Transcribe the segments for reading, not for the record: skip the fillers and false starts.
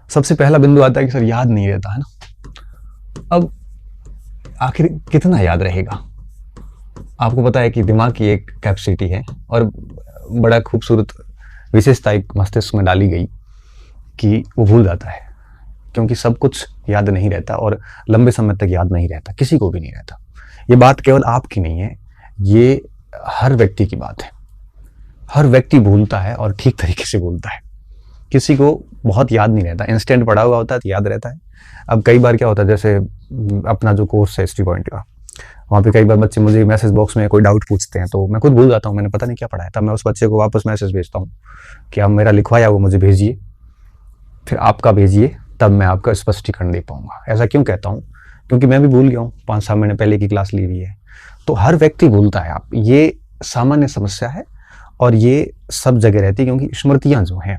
सबसे पहला बिंदु आता है कि सर याद नहीं रहता है ना। अब आखिर कितना याद रहेगा? आपको पता है कि दिमाग की एक कैपेसिटी है और बड़ा खूबसूरत विशेषता एक मस्तिष्क में डाली गई कि वो भूल जाता है, क्योंकि सब कुछ याद नहीं रहता और लंबे समय तक याद नहीं रहता, किसी को भी नहीं रहता। ये बात केवल आपकी नहीं है, ये हर व्यक्ति की बात है। हर व्यक्ति भूलता है और ठीक तरीके से भूलता है। किसी को बहुत याद नहीं रहता, इंस्टेंट पढ़ा हुआ होता है तो याद रहता है। अब कई बार क्या होता है, जैसे अपना जो कोर्स है हिस्ट्री पॉइंट का, वहाँ पे कई बार बच्चे मुझे मैसेज बॉक्स में कोई डाउट पूछते हैं तो मैं खुद भूल जाता हूँ, मैंने पता नहीं क्या पढ़ा है। तब मैं उस बच्चे को वापस मैसेज भेजता हूँ कि आप मेरा लिखवाया वो मुझे भेजिए, फिर आपका भेजिए, तब मैं आपका स्पष्टीकरण दे पाऊंगा। ऐसा क्यों कहता हूँ? क्योंकि मैं भी भूल गया हूँ, 5-6 महीने पहले की क्लास ली हुई है। तो हर व्यक्ति भूलता है, आप ये सामान्य समस्या है और ये सब जगह रहती है, क्योंकि स्मृतियाँ जो हैं,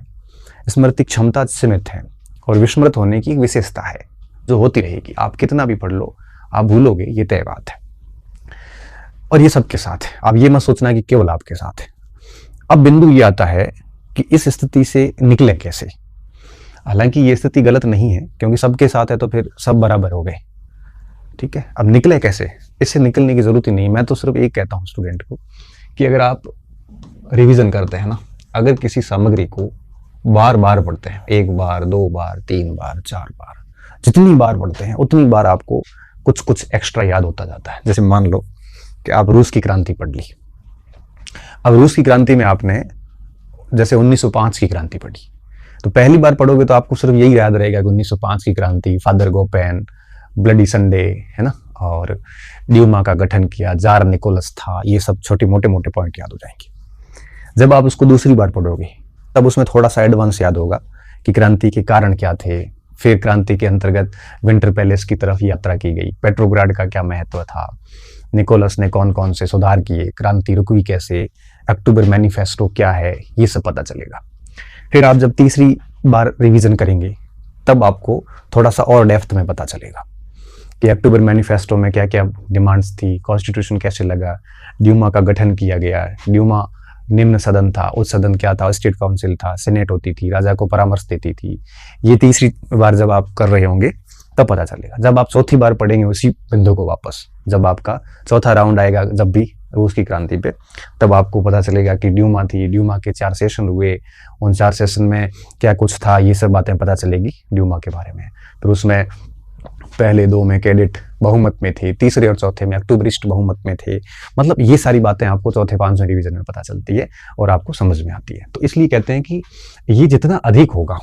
स्मृति क्षमता सीमित है और विस्मृत होने की एक विशेषता है जो होती रहेगी। आप कितना भी पढ़ लो, आप भूलोगे, ये तय बात है। और ये सबके साथ है, आप ये मत सोचना कि केवल आपके साथ है। अब बिंदु ये आता है कि इस स्थिति से निकले कैसे। हालांकि ये स्थिति गलत नहीं है, क्योंकि सबके साथ है तो फिर सब बराबर हो गए, ठीक है। अब निकले कैसे? इससे निकलने की जरूरत ही नहीं। मैं तो सिर्फ एक कहता हूँ स्टूडेंट को कि अगर आप रिवीजन करते हैं ना, अगर किसी सामग्री को बार बार पढ़ते हैं, 1 बार 2 बार 3 बार 4 बार, जितनी बार पढ़ते हैं उतनी बार आपको कुछ कुछ एक्स्ट्रा याद होता जाता है। जैसे मान लो कि आप रूस की क्रांति पढ़ ली। अब रूस की क्रांति में आपने जैसे 1905 की क्रांति पढ़ी, तो पहली बार पढ़ोगे तो आपको सिर्फ यही याद रहेगा कि 1905 की क्रांति, फादर गोपेन, ब्लडी संडे, है ना, और ड्यूमा का गठन किया, जार निकोलस था, ये सब छोटे मोटे मोटे पॉइंट याद हो जाएंगे। जब आप उसको दूसरी बार पढ़ोगे तब उसमें थोड़ा सा एडवांस याद होगा कि क्रांति के कारण क्या थे, फिर क्रांति के अंतर्गत विंटर पैलेस की तरफ यात्रा की गई, पेट्रोग्राड का क्या महत्व था, निकोलस ने कौन कौन से सुधार किए, क्रांति रुकी कैसे, अक्टूबर मैनिफेस्टो क्या है, ये सब पता चलेगा। फिर आप जब तीसरी बार रिवीजन करेंगे तब आपको थोड़ा सा और डेप्थ में पता चलेगा कि अक्टूबर मैनिफेस्टो में क्या क्या डिमांड्स थी, कॉन्स्टिट्यूशन कैसे लगा, ड्यूमा का गठन किया गया। ड्यूमा निम्न सदन था, उच्च सदन क्या था, स्टेट काउंसिल था, सेनेट होती थी, राजा को परामर्श देती थी। ये तीसरी बार जब आप कर रहे होंगे तब पता चलेगा। जब आप चौथी बार पढ़ेंगे उसी बिंदु को वापस, जब आपका चौथा राउंड आएगा जब भी रूस की क्रांति पे, तब आपको पता चलेगा कि ड्यूमा थी, ड्यूमा के 4 सेशन हुए, उन 4 सेशन में क्या कुछ था, ये सब बातें पता चलेगी ड्यूमा के बारे में। फिर उसमें पहले 2 में कैडेट बहुमत में थे, तीसरे और चौथे में अक्टूबरिस्ट बहुमत में थे। मतलब ये सारी बातें आपको चौथे 5वें डिवीजन में पता चलती है और आपको समझ में आती है। तो इसलिए कहते हैं कि ये जितना अधिक होगा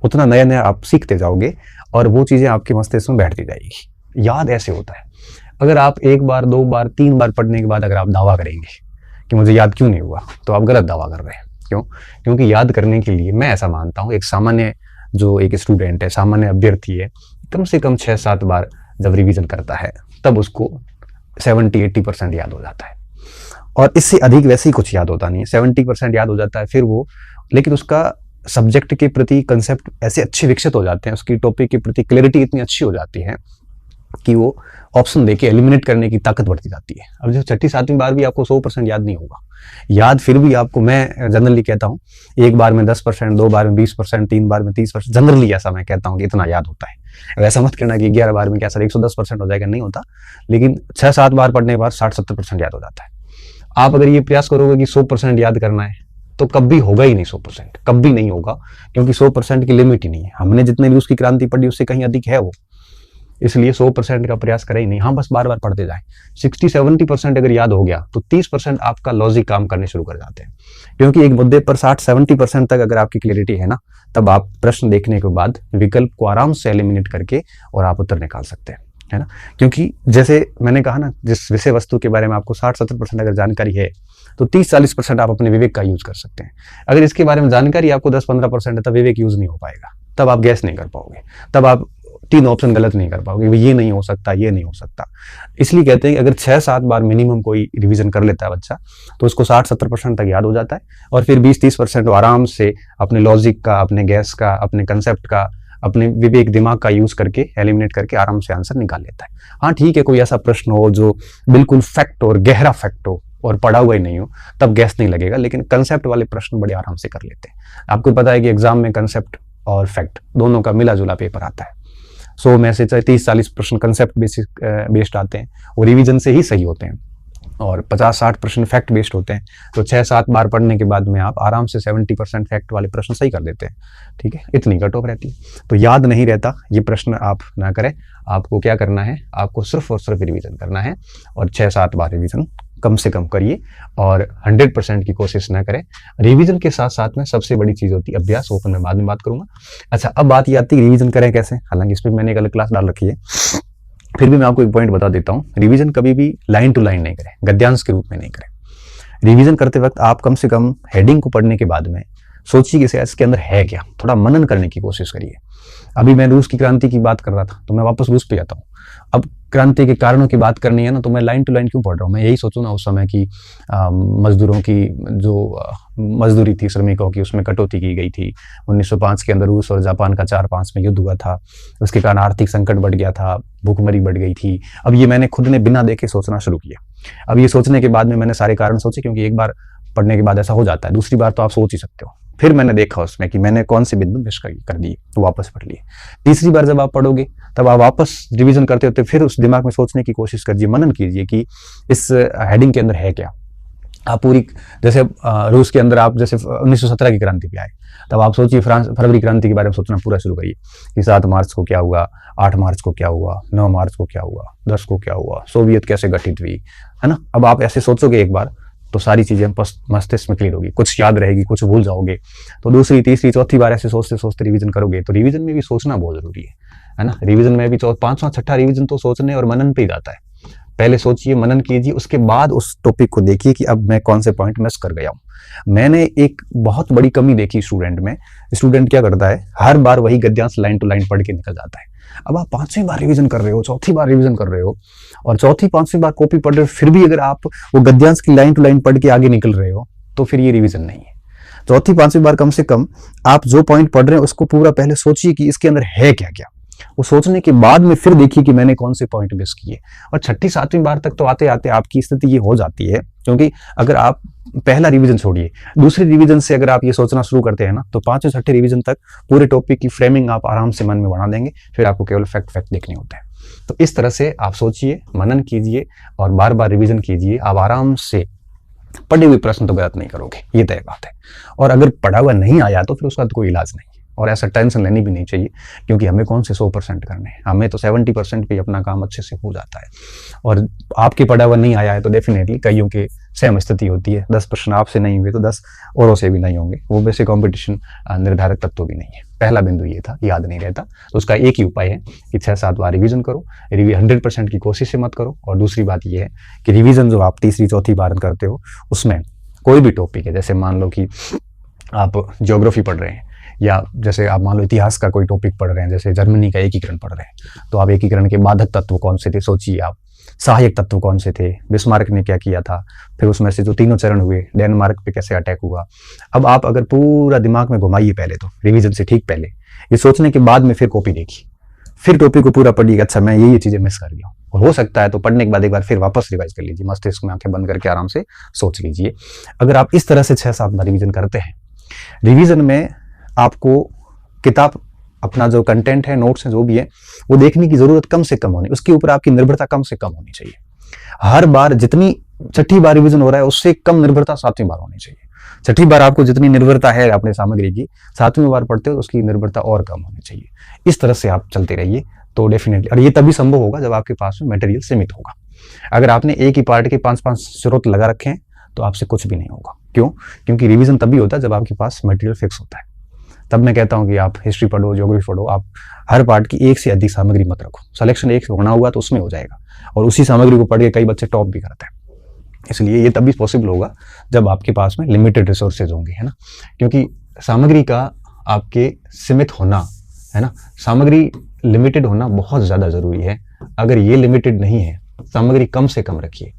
उतना नया नया आप सीखते जाओगे और वो चीज़ें आपके मस्तिष्क में बैठती जाएगी। याद ऐसे होता है, अगर आप 1 बार 2 बार 3 बार पढ़ने के बाद अगर आप दावा करेंगे कि मुझे याद क्यों नहीं हुआ, तो आप गलत दावा कर रहे हैं। क्यों? क्योंकि याद करने के लिए, मैं ऐसा मानता हूँ, एक सामान्य जो एक स्टूडेंट है, सामान्य अभ्यर्थी है, कम से कम 6-7 बार जब रिवीजन करता है तब उसको 70-80% याद हो जाता है। और इससे अधिक वैसे ही कुछ याद होता नहीं है, 70% याद हो जाता है फिर वो, लेकिन उसका सब्जेक्ट के प्रति कंसेप्ट ऐसे अच्छे विकसित हो जाते हैं, उसकी टॉपिक के प्रति क्लैरिटी इतनी अच्छी हो जाती है कि वो ऑप्शन देके एलिमिनेट करने की ताकत बढ़ती जाती है। अब जो 6ठी-7वीं बार भी आपको 100% याद नहीं होगा, याद फिर भी आपको, मैं जनरली कहता हूँ 1 बार में 10%, 2 बार में 20%, 3 बार में 30%, जनरली ऐसा मैं कहता हूँ कि इतना याद होता है। वैसा मत करना कि 11 बार में क्या सर 110% हो जाएगा, नहीं होता, लेकिन 6-7 बार पढ़ने के बाद 60-70% याद हो जाता है। आप अगर ये प्रयास करोगे कि 100% याद करना है तो कभी होगा ही नहीं 100%, कभी नहीं होगा, क्योंकि 100% की लिमिट ही नहीं है। हमने जितने भी उसकी क्रांति पढ़ी उससे कहीं अधिक है वो, इसलिए 100% का प्रयास करें ही नहीं। हाँ, बस बार बार पढ़ते जाएं। 60-70% अगर याद हो गया तो 30% आपका लॉजिक काम करने शुरू कर जाते हैं, क्योंकि एक मुद्दे पर 60-70% तक अगर आपकी क्लैरिटी है ना, तब आप प्रश्न देखने के बाद विकल्प को आराम से एलिमिनेट करके और आप उत्तर निकाल सकते हैं, है ना। क्योंकि जैसे मैंने कहा ना, जिस विषय वस्तु के बारे में आपको 60-70% अगर जानकारी है तो 30-40% आप अपने विवेक का यूज कर सकते हैं। अगर इसके बारे में जानकारी आपको 10-15% है, तब विवेक यूज नहीं हो पाएगा, तब आप गैस नहीं कर पाओगे, तब आप 3 ऑप्शन गलत नहीं कर पाओगे, ये नहीं हो सकता, ये नहीं हो सकता। इसलिए कहते हैं कि अगर 6-7 बार मिनिमम कोई रिवीजन कर लेता है बच्चा तो उसको 60-70% तक याद हो जाता है, और फिर 20-30% वो आराम से अपने लॉजिक का, अपने गैस का, अपने कंसेप्ट का, अपने विवेक दिमाग का यूज करके एलिमिनेट करके आराम से आंसर निकाल लेता है। हाँ ठीक है, कोई ऐसा प्रश्न हो जो बिल्कुल फैक्ट और गहरा फैक्ट हो और पढ़ा हुआ ही नहीं हो, तब गैस नहीं लगेगा, लेकिन कंसेप्ट वाले प्रश्न बड़े आराम से कर लेते हैं। आपको पता है कि एग्जाम में कंसेप्ट और फैक्ट दोनों का मिला जुला पेपर आता है। 100 में से 30-40 प्रश्न कंसेप्ट बेस्ड आते हैं, वो रिवीजन से ही सही होते हैं, और 50-60 प्रश्न फैक्ट बेस्ड होते हैं। तो 6-7 बार पढ़ने के बाद में आप आराम से 70% फैक्ट वाले प्रश्न सही कर देते हैं। ठीक है, इतनी कट ऑफ रहती है। तो याद नहीं रहता ये प्रश्न आप ना करें। आपको क्या करना है, आपको सिर्फ और सिर्फ रिवीजन करना है, और 6-7 बार रिवीजन कम से कम करिए, और 100% की कोशिश ना करें। रिवीजन के साथ साथ में सबसे बड़ी चीज होती है अभ्यास, वो मैं बाद में बात करूंगा। अच्छा, अब बात ये आती है रिवीजन करें कैसे। हालांकि इस पर मैंने एक अलग क्लास डाल रखी है, फिर भी मैं आपको एक पॉइंट बता देता हूँ। रिवीजन कभी भी लाइन टू लाइन नहीं करें, गद्यांश के रूप में नहीं करें। रिवीजन करते वक्त आप कम से कम हेडिंग को पढ़ने के बाद में सोचिए कि इसके अंदर है क्या, थोड़ा मनन करने की कोशिश करिए। अभी मैं रूस की क्रांति की बात कर रहा था, तो मैं वापस रूस पे जाता हूँ। अब क्रांति के कारणों की बात करनी है ना, तो मैं लाइन टू लाइन क्यों पढ़ रहा हूँ। मैं यही सोचूं ना उस समय की मजदूरों की जो मजदूरी थी श्रमिकों की, उसमें कटौती की गई थी। 1905 के अंदर रूस और जापान का 4-5 में युद्ध हुआ था, उसके कारण आर्थिक संकट बढ़ गया था, भूखमरी बढ़ गई थी। अब ये मैंने खुद ने बिना देखे सोचना शुरू किया। अब ये सोचने के बाद में मैंने सारे कारण सोचे, क्योंकि एक बार पढ़ने के बाद ऐसा हो जाता है, दूसरी बार तो आप सोच ही सकते हो। फिर मैंने देखा उसमें कि मैंने कौन से बिंदु मिस कर दिए, तो वापस पढ़ लिए। तीसरी बार जब आप पढ़ोगे तब आप वापस रिवीजन करते होते फिर उस दिमाग में सोचने की कोशिश कीजिए, मनन कीजिए कि इस हेडिंग के अंदर है क्या। आप पूरी, जैसे रूस के अंदर आप जैसे 1917 की क्रांति पे आए, तब आप सोचिए फरवरी क्रांति के बारे में सोचना पूरा शुरू करिए कि 7 मार्च को क्या हुआ, 8 मार्च को क्या हुआ, 9 मार्च को क्या हुआ, 10 को क्या हुआ, सोवियत कैसे गठित हुई, है ना। अब आप ऐसे सोचोगे एक बार, तो सारी चीजें मस्तिष्क में क्लियर होगी, कुछ याद रहेगी, कुछ भूल जाओगे। तो दूसरी, तीसरी, चौथी बार ऐसे सोचते सोचते रिवीजन करोगे। तो रिवीजन में भी सोचना बहुत जरूरी है ना। रिवीजन में भी 5वां 6ठा रिवीजन तो सोचने और मनन पे ही जाता है। पहले सोचिए, मनन कीजिए, उसके बाद उस टॉपिक को देखिए कि अब मैं कौन से पॉइंट मिस कर गया हूं। मैंने एक बहुत बड़ी कमी देखी स्टूडेंट में। स्टूडेंट क्या करता है, हर बार वही गद्यांश लाइन टू लाइन पढ़ के निकल जाता है। अब आप 5वीं बार रिवीजन कर रहे हो, 4थी बार रिवीजन कर रहे हो, और 4थी 5वीं बार कॉपी पढ़ रहे हो, फिर भी अगर आप वो गद्यांश की लाइन टू लाइन पढ़ के आगे निकल रहे हो, तो फिर ये रिवीजन नहीं है। 4थी 5वीं बार कम से कम आप जो पॉइंट पढ़ रहे हैं उसको पूरा पहले सोचिए कि इसके अंदर है क्या क्या। वो सोचने के बाद में फिर देखिए कि मैंने कौन से पॉइंट मिस किए। और 6ठी 7वीं बार तक तो आते आते आपकी स्थिति ये हो जाती है, क्योंकि अगर आप पहला रिवीजन छोड़िए, दूसरे रिवीजन से अगर आप ये सोचना शुरू करते हैं ना, तो 5वें 6ठे रिवीजन तक पूरे टॉपिक की फ्रेमिंग आप आराम से मन में बना देंगे। फिर आपको केवल फैक्ट देखने होते हैं। तो इस तरह से आप सोचिए, मनन कीजिए और बार बार रिवीजन कीजिए। आप आराम से पढ़े हुए प्रश्न तो गलत नहीं करोगे, ये तय बात है। और अगर पढ़ा हुआ नहीं आया तो फिर उसका कोई इलाज नहीं है, और ऐसा टेंशन लेनी भी नहीं चाहिए, क्योंकि हमें कौन से 100% करने हैं, हमें तो 70% पे अपना काम अच्छे से हो जाता है। और आपके पढ़ा हुआ नहीं आया है तो डेफिनेटली कईयों के सेम स्थिति होती है। 10 प्रश्न आपसे नहीं हुए तो 10 औरों से भी नहीं होंगे। वो वैसे कंपटीशन निर्धारक तत्व भी नहीं है। पहला बिंदु ये था, याद नहीं रहता, तो उसका एक ही उपाय है कि 6-7 बार रिवीजन करो। 100% की कोशिश से मत करो। और दूसरी बात ये है कि रिवीजन जो आप तीसरी चौथी बार करते हो, उसमें कोई भी टॉपिक है, जैसे मान लो कि आप ज्योग्राफी पढ़ रहे हैं, या जैसे आप मान लो इतिहास का कोई टॉपिक पढ़ रहे हैं, जैसे जर्मनी का एकीकरण पढ़ रहे हैं, तो आप एकीकरण के बाधक तत्व कौन से थे सोचिए, आप सहायक तत्व कौन से थे, बिस्मार्क ने क्या किया था, फिर उसमें से जो 3 चरण हुए, डेनमार्क पे कैसे अटैक हुआ। अब आप अगर पूरा दिमाग में घुमाइए पहले तो रिवीजन से ठीक पहले, ये सोचने के बाद में फिर कॉपी देखिए, फिर टॉपिक को पूरा पढ़िएगा, अच्छा मैं ये चीजें मिस कर गया हूँ। और हो सकता है तो पढ़ने के बाद एक बार फिर वापस रिवाइज कर लीजिए, मस्तिष्क में आंखें बंद करके आराम से सोच लीजिए। अगर आप इस तरह से 6-7 बार रिवीजन करते हैं, रिवीजन में आपको किताब अपना जो कंटेंट है, नोट्स है, जो भी है, वो देखने की जरूरत कम से कम होनी, उसके ऊपर आपकी निर्भरता कम से कम होनी चाहिए। हर बार जितनी 6ठी बार रिवीजन हो रहा है उससे कम निर्भरता 7वीं बार होनी चाहिए। 6ठी बार आपको जितनी निर्भरता है अपने सामग्री की, 7वीं बार पढ़ते हो तो उसकी निर्भरता और कम होनी चाहिए। इस तरह से आप चलते रहिए तो डेफिनेटली, और ये तभी संभव होगा जब आपके पास में मटेरियल सीमित होगा। अगर आपने एक ही पार्ट के 5-5 स्रोत लगा रखे हैं तो आपसे कुछ भी नहीं होगा। क्यों? क्योंकि रिवीजन तभी होता है जब आपके पास मटेरियल फिक्स होता है। तब मैं कहता हूं कि आप हिस्ट्री पढ़ो, ज्योग्राफी पढ़ो, आप हर पार्ट की एक से अधिक सामग्री मत रखो। सिलेक्शन एक से होना हुआ तो उसमें हो जाएगा, और उसी सामग्री को पढ़ के कई बच्चे टॉप भी करते हैं। इसलिए ये तभी पॉसिबल होगा जब आपके पास में लिमिटेड रिसोर्सेज होंगे, है ना। क्योंकि सामग्री का आपके सीमित होना, है ना, सामग्री लिमिटेड होना बहुत ज्यादा जरूरी है। अगर ये लिमिटेड नहीं है, सामग्री कम से कम रखिए,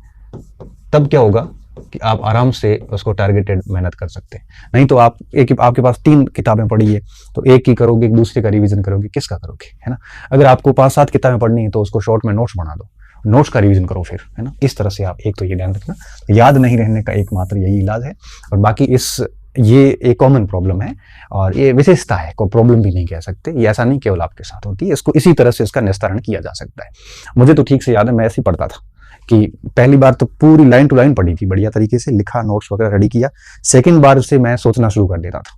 तब क्या होगा कि आप आराम से उसको टारगेटेड मेहनत कर सकते हैं। नहीं तो आपके पास 3 किताबें पढ़ी है तो एक की करोगे, एक दूसरे का रिवीजन करोगे, किसका करोगे, है ना। अगर आपको 5-7 किताबें पढ़नी है तो उसको शॉर्ट में नोट्स बना दो, नोट्स का रिवीजन करो फिर, है ना। इस तरह से आप, एक तो ये ध्यान रखना, याद नहीं रहने का एकमात्र यही इलाज है। और बाकी इस ये एक कॉमन प्रॉब्लम है और ये विशेषता है, कोई प्रॉब्लम भी नहीं कह सकते। ये ऐसा नहीं केवल आपके साथ होती है, इसको इसी तरह से इसका निस्तारण किया जा सकता है। मुझे तो ठीक से याद है, मैं ऐसे ही पढ़ता था कि पहली बार तो पूरी लाइन टू लाइन पढ़ी थी, बढ़िया तरीके से लिखा, नोट्स वगैरह रेडी किया। सेकंड बार से मैं सोचना शुरू कर देता था।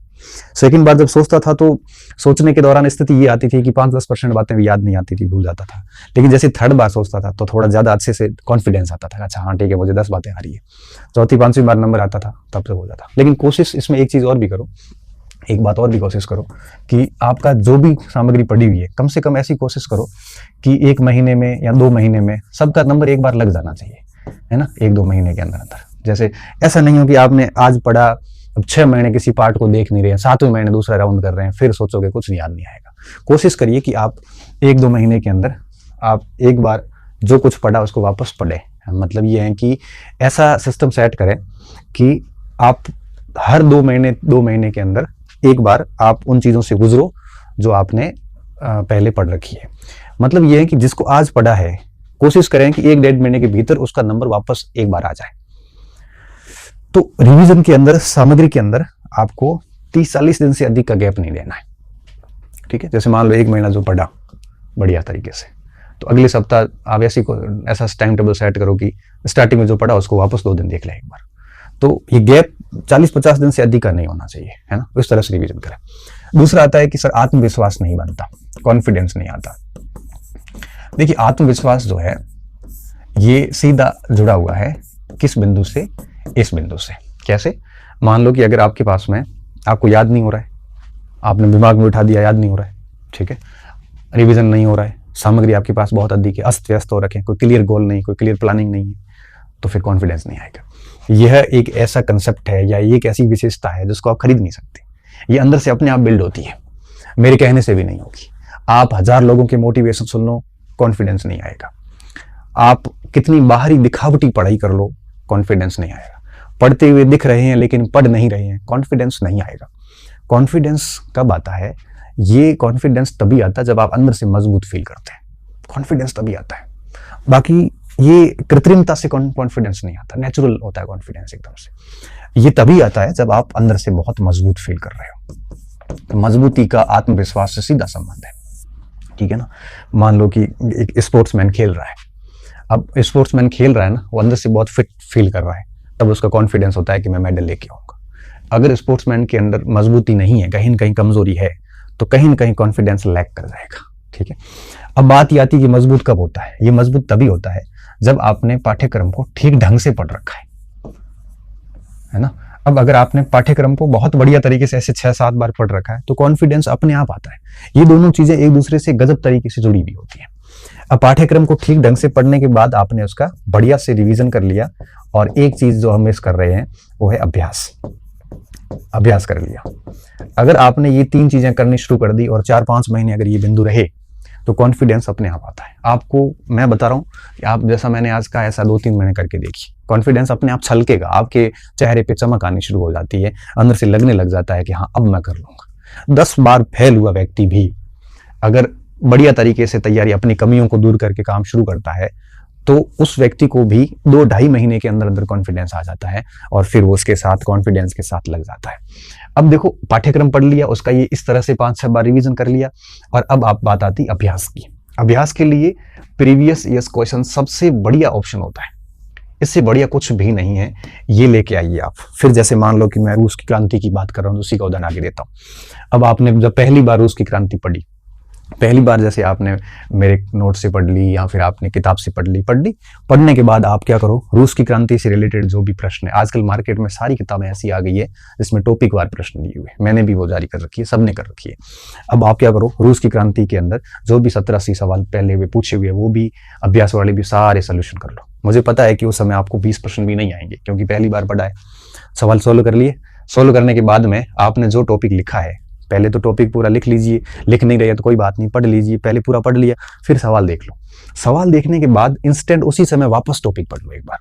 सेकंड बार जब सोचता था तो सोचने के दौरान स्थिति ये आती थी कि 5-10% बातें भी याद नहीं आती थी, भूल जाता था। लेकिन जैसे थर्ड बार सोचता था तो थोड़ा ज्यादा अच्छे से कॉन्फिडेंस आता था, अच्छा हाँ ठीक है, मुझे 10 बातें आ रही है। चौथी 5वीं बार नंबर आता था, तब से हो जाता। लेकिन कोशिश इसमें एक चीज और भी करो, एक बात और भी कोशिश करो कि आपका जो भी सामग्री पड़ी हुई है, कम से कम ऐसी कोशिश करो कि 1 महीने में या 2 महीने में सबका नंबर एक बार लग जाना चाहिए, है ना, 1-2 महीने के अंदर अंदर। जैसे ऐसा नहीं हो कि आपने आज पढ़ा, अब 6 महीने किसी पार्ट को देख नहीं रहे हैं, 7वें महीने दूसरा राउंड कर रहे हैं, फिर सोचोगे कुछ नहीं, याद नहीं आएगा। कोशिश करिए कि आप 1-2 महीने के अंदर आप एक बार जो कुछ पढ़ा उसको वापस पढ़े। मतलब ये है कि ऐसा सिस्टम सेट करें कि आप हर 2 महीने के अंदर एक बार आप उन चीजों से गुजरो जो आपने पहले पढ़ रखी है। मतलब ये है कि जिसको आज पढ़ा है, कोशिश करें कि 1-1.5 महीने के भीतर उसका नंबर वापस एक बार आ जाए। तो रिवीजन के अंदर, सामग्री के अंदर आपको 30-40 दिन से अधिक का गैप नहीं देना है, ठीक है। जैसे मान लो 1 महीना जो पढ़ा बढ़िया तरीके से, तो अगले सप्ताह आप ऐसा टाइम टेबल सेट करो कि स्टार्टिंग में जो पढ़ा उसको वापस 2 दिन देख ले एक बार। तो ये गैप 40-50 दिन से अधिक का नहीं होना चाहिए, है ना, इस तरह से रिवीजन करें। दूसरा आता है कि सर आत्मविश्वास नहीं बनता, कॉन्फिडेंस नहीं आता। देखिए आत्मविश्वास जो है ये सीधा जुड़ा हुआ है किस बिंदु से, इस बिंदु से। कैसे? मान लो कि अगर आपके पास में आपको याद नहीं हो रहा है, आपने दिमाग में उठा दिया, याद नहीं हो रहा है, ठीक है, रिवीजन नहीं हो रहा है, सामग्री आपके पास बहुत अधिक है, अस्त व्यस्त हो रखे हैं, कोई क्लियर गोल नहीं, कोई क्लियर प्लानिंग नहीं है, तो फिर कॉन्फिडेंस नहीं आएगा। यह एक ऐसा कंसेप्ट है या एक ऐसी विशेषता है जिसको आप खरीद नहीं सकते। ये अंदर से अपने आप बिल्ड होती है, मेरे कहने से भी नहीं होगी। आप 1000 लोगों के मोटिवेशन सुन लो, कॉन्फिडेंस नहीं आएगा। आप कितनी बाहरी दिखावटी पढ़ाई कर लो, कॉन्फिडेंस नहीं आएगा। पढ़ते हुए दिख रहे हैं लेकिन पढ़ नहीं रहे हैं, कॉन्फिडेंस नहीं आएगा। कॉन्फिडेंस कब आता है? ये कॉन्फिडेंस तभी आता है जब आप अंदर से मजबूत फील करते हैं, कॉन्फिडेंस तभी आता है। बाकी ये कृत्रिमता से कॉन्फिडेंस नहीं आता, नेचुरल होता है कॉन्फिडेंस एकदम से। ये तभी आता है जब आप अंदर से बहुत मजबूत फील कर रहे हो। तो मजबूती का आत्मविश्वास से सीधा संबंध है, ठीक है ना। मान लो कि एक स्पोर्ट्समैन खेल रहा है, अब स्पोर्ट्समैन खेल रहा है ना, वो अंदर से बहुत फिट फील कर रहा है, तब उसका कॉन्फिडेंस होता है कि मैं मेडल लेके आऊंगा। अगर स्पोर्ट्समैन के अंदर मजबूती नहीं है, कहीं न कहीं कमजोरी है, तो कहीं न कहीं कॉन्फिडेंस लैक कर जाएगा, ठीक है। अब बात ये आती है कि मजबूत कब होता है? ये मजबूत तभी होता है जब आपने पाठ्यक्रम को ठीक ढंग से पढ़ रखा है ना। अब अगर आपने पाठ्यक्रम को बहुत बढ़िया तरीके से ऐसे 6-7 बार पढ़ रखा है तो कॉन्फिडेंस अपने आप आता है। ये दोनों चीजें एक दूसरे से गजब तरीके से जुड़ी हुई होती है। अब पाठ्यक्रम को ठीक ढंग से पढ़ने के बाद आपने उसका बढ़िया से रिवीजन कर लिया, और एक चीज जो हम मिस कर रहे हैं वो है अभ्यास। अभ्यास कर लिया। अगर आपने ये 3 चीजें करनी शुरू कर दी और 4-5 महीने अगर ये बिंदु रहे तो कॉन्फिडेंस अपने आप आता है। आपको मैं बता रहा हूँ कि आप जैसा मैंने आज कहा ऐसा 2-3 महीने करके देखिए, कॉन्फिडेंस अपने आप छलकेगा, आपके चेहरे पे चमक आनी शुरू हो जाती है, अंदर से लगने लग जाता है कि हाँ अब मैं कर लूंगा। 10 बार फेल हुआ व्यक्ति भी अगर बढ़िया तरीके से तैयारी, अपनी कमियों को दूर करके काम शुरू करता है तो उस व्यक्ति को भी 2-2.5 महीने के अंदर अंदर कॉन्फिडेंस आ जाता है और फिर वो उसके साथ कॉन्फिडेंस के साथ लग जाता है। अब देखो पाठ्यक्रम पढ़ लिया, उसका ये इस तरह से 5-6 बार रिवीजन कर लिया, और अब आप बात आती अभ्यास की। अभ्यास के लिए प्रीवियस ईयर्स क्वेश्चन सबसे बढ़िया ऑप्शन होता है, इससे बढ़िया कुछ भी नहीं है, ये लेके आइए आप। फिर जैसे मान लो कि मैं रूस की क्रांति की बात कर रहा हूँ, उसी का उदाहरण आगे देता हूँ। अब आपने जब पहली बार रूस की क्रांति पढ़ी, पहली बार जैसे आपने मेरे नोट से पढ़ ली या फिर आपने किताब से पढ़ ली, पढ़ने के बाद आप क्या करो, रूस की क्रांति से रिलेटेड जो भी प्रश्न है, आजकल मार्केट में सारी किताबें ऐसी आ गई है जिसमें टॉपिक वार प्रश्न दिए हुए, मैंने भी वो जारी कर रखी है, सबने कर रखी है। अब आप क्या करो, रूस की क्रांति के अंदर जो भी 17-80 सवाल पहले हुए पूछे हुए वो भी, अभ्यास वाले भी सारे सोल्यूशन कर लो। मुझे पता है कि उस समय आपको 20 प्रश्न भी नहीं आएंगे क्योंकि पहली बार पढ़ा है। सवाल सोल्व कर लिए, सोल्व करने के बाद में आपने जो टॉपिक लिखा है, पहले तो टॉपिक पूरा लिख लीजिए, लिख नहीं रहे तो कोई बात नहीं, पढ़ लीजिए, पहले पूरा पढ़ लिया, फिर सवाल देख लो। सवाल देखने के बाद इंस्टेंट उसी समय वापस टॉपिक पढ़ लो एक बार।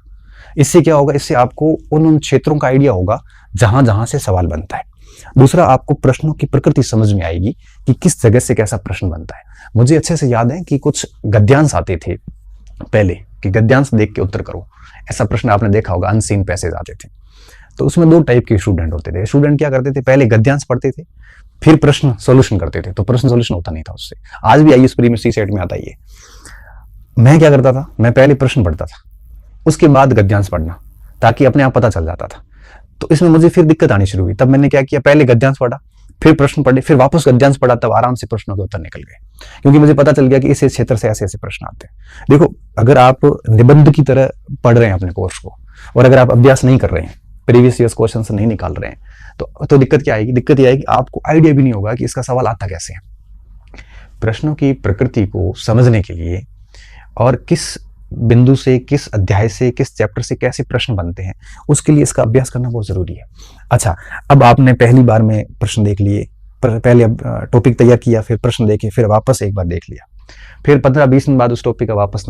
इससे क्या होगा, इससे आपको उन क्षेत्रों का आइडिया होगा जहां जहां से सवाल बनता है। दूसरा, आपको प्रश्नों की प्रकृति समझ में आएगी कि किस जगह से कैसा प्रश्न बनता है। मुझे अच्छे से याद है कि कुछ गद्यांश आते थे पहले, कि गद्यांश देख के उत्तर करो, ऐसा प्रश्न आपने देखा होगा, अनसीन पैसेज आते थे। तो उसमें 2 टाइप के स्टूडेंट होते थे। स्टूडेंट क्या करते थे, पहले गद्यांश पढ़ते थे, फिर प्रश्न सॉल्यूशन करते थे। तो प्रश्न सॉल्यूशन होता नहीं था उससे। आज भी आईएएस प्री में सी सेट में आता ही है। मैं क्या करता था, मैं पहले प्रश्न पढ़ता था, उसके बाद गद्यांश पढ़ना, ताकि अपने आप पता चल जाता था। तो इसमें मुझे फिर दिक्कत आनी शुरू हुई। तब मैंने क्या किया, पहले गद्यांश पढ़ा, फिर प्रश्न पढ़े, फिर वापस गद्यांश पढ़ा, तब आराम से प्रश्नों के उत्तर निकल गए। क्योंकि मुझे पता चल गया कि इस क्षेत्र से ऐसे ऐसे प्रश्न आते हैं। देखो, अगर आप निबंध की तरह पढ़ रहे हैं अपने कोर्स को, और अगर आप अभ्यास नहीं कर रहे हैं, प्रीवियस ईयर्स क्वेश्चन से नहीं निकाल रहे हैं, तो दिक्कत क्या आएगी? दिक्कत यह आएगी, आपको आइडिया भी नहीं होगा कि इसका सवाल आता कैसे है। प्रश्नों की प्रकृति को समझने के लिए और किस बिंदु से, किस अध्याय से, किस चैप्टर से कैसे प्रश्न बनते हैं, उसके लिए इसका अभ्यास करना बहुत जरूरी है। अच्छा, अब आपने पहली बार में प्रश्न देख लिए, पहले टॉपिक तैयार किया, फिर प्रश्न देखे, फिर वापस एक बार देख लिया, फिर 15-20 दिन बाद उस टॉपिक का वापस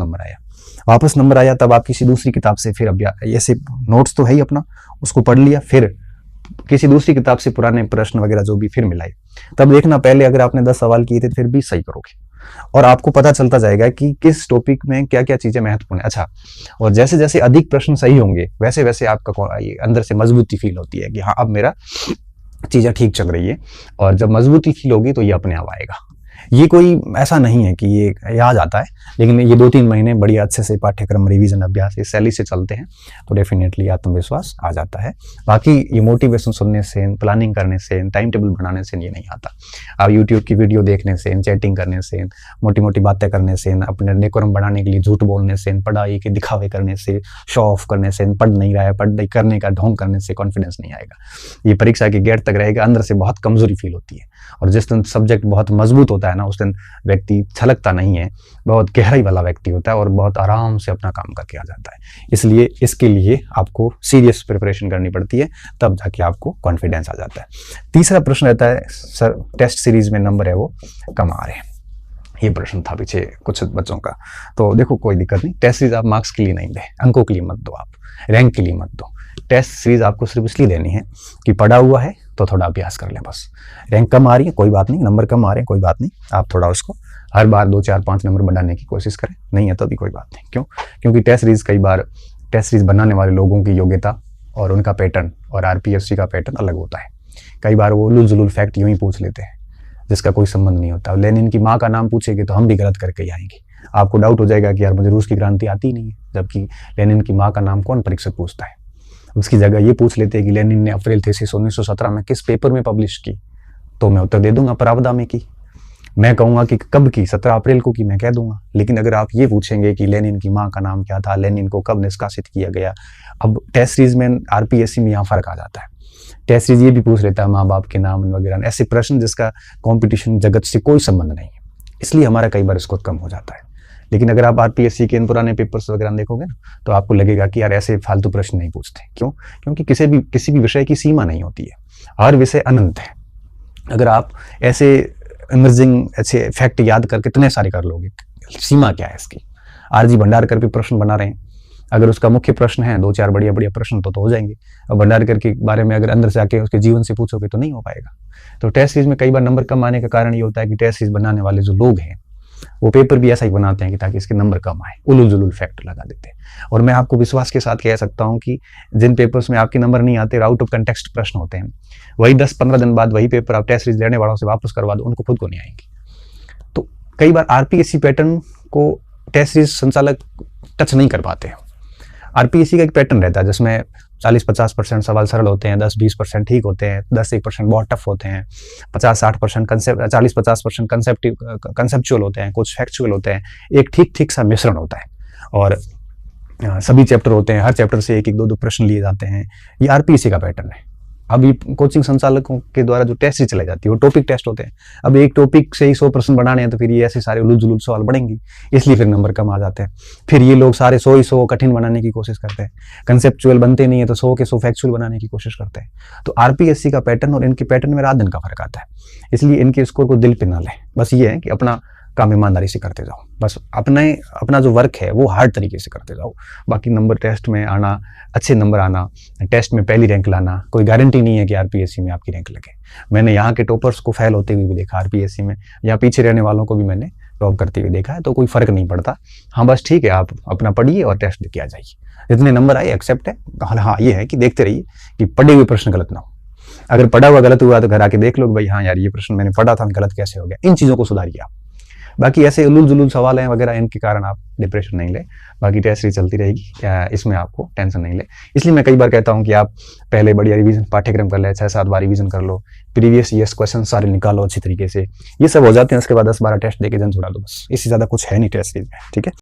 नंबर आया, तब आप किसी दूसरी किताब से फिर अभ्यास, ऐसे नोट्स तो है ही अपना, उसको पढ़ लिया, फिर किसी दूसरी किताब से पुराने प्रश्न वगैरह जो भी फिर मिलाए। तब देखना, पहले अगर आपने 10 सवाल किए थे, फिर 20 सही करोगे, और आपको पता चलता जाएगा कि किस टॉपिक में क्या क्या चीजें महत्वपूर्ण है। अच्छा, और जैसे जैसे अधिक प्रश्न सही होंगे, वैसे वैसे आपका अंदर से मजबूती फील होती है कि हाँ, अब मेरा चीजें ठीक चल रही है। और जब मजबूती फील होगी तो ये अपने आप आएगा। ये कोई ऐसा नहीं है कि ये आ जाता है, लेकिन ये 2-3 महीने बढ़िया अच्छे से पाठ्यक्रम, रिवीजन, अभ्यास इस शैली से चलते हैं तो डेफिनेटली आत्मविश्वास आ जाता है। बाकी ये मोटिवेशन सुनने से, प्लानिंग करने से, टाइम टेबल बनाने से ये नहीं आता। आप यूट्यूब की वीडियो देखने से, चैटिंग करने से, मोटी मोटी बातें करने से, अपने डेकोरम बढ़ाने के लिए झूठ बोलने से, पढ़ाई के दिखावे करने से, शो ऑफ करने से, पढ़ नहीं रहा है, पढ़ाई करने का ढोंग करने से कॉन्फिडेंस नहीं आएगा। ये परीक्षा के गेट तक रहेगा, अंदर से बहुत कमजोरी फील होती है। और जिस दिन सब्जेक्ट बहुत मजबूत होता है ना, उस दिन व्यक्ति छलकता नहीं है, बहुत गहराई वाला व्यक्ति होता है और बहुत आराम से अपना काम करके आ जाता है। इसलिए इसके लिए आपको सीरियस प्रिपरेशन करनी पड़ती है, तब जाके आपको कॉन्फिडेंस आ जाता है। तीसरा प्रश्न रहता है, सर टेस्ट सीरीज में नंबर है वो कम आ रहे हैं। ये प्रश्न था पीछे कुछ बच्चों का। तो देखो, कोई दिक्कत नहीं, टेस्ट सीरीज आप मार्क्स के लिए नहीं दे, अंकों के लिए मत दो, आप रैंक के लिए मत दो। टेस्ट सीरीज आपको सिर्फ इसलिए देनी है कि पढ़ा हुआ है तो थोड़ा अभ्यास कर लें बस। रैंक कम आ रही है कोई बात नहीं, नंबर कम आ रहे हैं कोई बात नहीं, आप थोड़ा उसको हर बार 2, 4, 5 नंबर बढ़ाने की कोशिश करें। नहीं है तो भी कोई बात नहीं। क्यों? क्योंकि टेस्ट सीरीज कई बार टेस्ट सीरीज बनाने वाले लोगों की योग्यता और उनका पैटर्न और आरपीएससी का पैटर्न अलग होता है। कई बार वो उलूल जुलूल फैक्ट यूं ही पूछ लेते हैं जिसका कोई संबंध नहीं होता। लेनिन की माँ का नाम पूछेंगे तो हम भी गलत करके ही आएंगे। आपको डाउट हो जाएगा कि यार मुझे रूस की क्रांति आती ही नहीं है, जबकि लेनिन की माँ का नाम कौन परीक्षक पूछता है। उसकी जगह ये पूछ लेते हैं कि लेनिन ने अप्रैल थीसिस 1917 में किस पेपर में पब्लिश की, तो मैं उत्तर दे दूंगा प्रावदा में की। मैं कहूंगा कि कब की, 17 अप्रैल को की, मैं कह दूंगा। लेकिन अगर आप ये पूछेंगे कि लेनिन की माँ का नाम क्या था, लेनिन को कब निष्कासित किया गया, अब टेस्ट सीरीज में आरपीएससी में यहाँ फर्क आ जाता है। टेस्ट सीरीज ये भी पूछ लेता है माँ बाप के नाम वगैरह, ऐसे प्रश्न जिसका कंपटीशन जगत से कोई संबंध नहीं है, इसलिए हमारा कई बार स्कोर कम हो जाता है। लेकिन अगर आप आरपीएससी के इन पुराने पेपर्स वगैरह देखोगे ना, तो आपको लगेगा कि यार ऐसे फालतू प्रश्न नहीं पूछते। क्यों? क्योंकि किसी भी विषय की सीमा नहीं होती है, हर विषय अनंत है। अगर आप ऐसे इमर्जिंग ऐसे फैक्ट याद कर कितने सारे कर लोगे, सीमा क्या है इसकी? आरजी भंडारकर पे प्रश्न बना रहे हैं, अगर उसका मुख्य प्रश्न है 2-4 बढ़िया बढ़िया प्रश्न तो हो जाएंगे। अब भंडारकर के बारे में अगर अंदर से आके उसके जीवन से पूछोगे तो नहीं हो पाएगा। तो टेस्ट सीरीज में कई बार नंबर कम आने का कारण ये होता है कि टेस्ट सीरीज बनाने वाले जो लोग हैं वो पेपर भी ऐसा ही बनाते हैं कि ताकि इसके नंबर कम आए, उलूल जुलूल फैक्ट लगा देते हैं। और मैं आपको विश्वास के साथ कह सकता हूं कि जिन पेपर्स में आपके नंबर नहीं आते, आउट ऑफ कंटेक्स्ट प्रश्न होते हैं, वही 10-15 दिन बाद वही पेपर आप टेस्ट सीरीज लेने वालों से वापस करवा दो, उनको खुद को नहीं आएंगे। तो कई बार आरपीएससी पैटर्न को टेस्ट सीरीज संचालक टच नहीं कर पाते हैं। आरपीएससी का एक पैटर्न रहता है जिसमें 40-50% सवाल सरल होते हैं, 10-20% ठीक होते हैं, 10-1% बहुत टफ होते हैं, 50-60% कंसेप्ट, 40-50% कंसेप्चुअल होते हैं, कुछ फैक्चुअल होते हैं। एक ठीक सा मिश्रण होता है और सभी चैप्टर होते हैं, हर चैप्टर से 1-1, 2-2 प्रश्न लिए जाते हैं। ये आरपीएससी का पैटर्न है। अब ये कोचिंग संचालकों के द्वारा जो टेस्ट चलाई जाती है वो टॉपिक टेस्ट होते हैं। अब एक टॉपिक से ही 100 प्रश्न बनाने हैं तो फिर ये ऐसे सारे उलूल जुलूल सवाल बढ़ेंगे, इसलिए फिर नंबर कम आ जाते हैं। फिर ये लोग सारे 100 कठिन बनाने की कोशिश करते हैं, कंसेप्चुअल बनते नहीं है तो 100 के 100 फैक्चुअल बनाने की कोशिश करते हैं। तो आरपीएससी का पैटर्न और इनके पैटर्न में रात दिन का फर्क आता है, इसलिए इनके स्कोर को दिल पे ना लें। बस ये है कि अपना काम ईमानदारी से करते जाओ, बस अपना जो वर्क है वो हार्ड तरीके से करते जाओ। बाकी नंबर टेस्ट में आना, अच्छे नंबर आना, टेस्ट में पहली रैंक लाना, कोई गारंटी नहीं है कि आरपीएससी में आपकी रैंक लगे। मैंने यहाँ के टॉपर्स को फेल होते हुए भी देखा आरपीएससी में, यहाँ पीछे रहने वालों को भी मैंने टॉप करते हुए देखा है, तो कोई फर्क नहीं पड़ता। हाँ बस ठीक है, आप अपना पढ़िए और टेस्ट देके आ जाइए। जितने नंबर आए एक्सेप्ट है। हाँ ये है कि देखते रहिए कि पढ़े हुए प्रश्न गलत ना हो। अगर पढ़ा हुआ गलत हुआ तो घर आके देख लो कि भाई हाँ यार ये प्रश्न मैंने पढ़ा था, गलत कैसे हो गया। इन चीज़ों को सुधारिए आप। बाकी ऐसे उलूल जुलूल सवाल हैं वगैरह, इनके कारण आप डिप्रेशन नहीं ले। बाकी टेस्ट सीरीज चलती रहेगी, इसमें आपको टेंशन नहीं ले। इसलिए मैं कई बार कहता हूँ कि आप पहले बढ़िया रिवीजन पाठ्यक्रम कर ले, 6-7 बार रिवीजन कर लो, प्रीवियस ईयर्स क्वेश्चन सारे निकालो अच्छी तरीके से। ये सब हो जाते हैं, उसके बाद 10-12 टेस्ट देके जन छुड़ा दो, बस। इससे ज़्यादा कुछ है नहीं टेस्ट सीरीज में, ठीक है।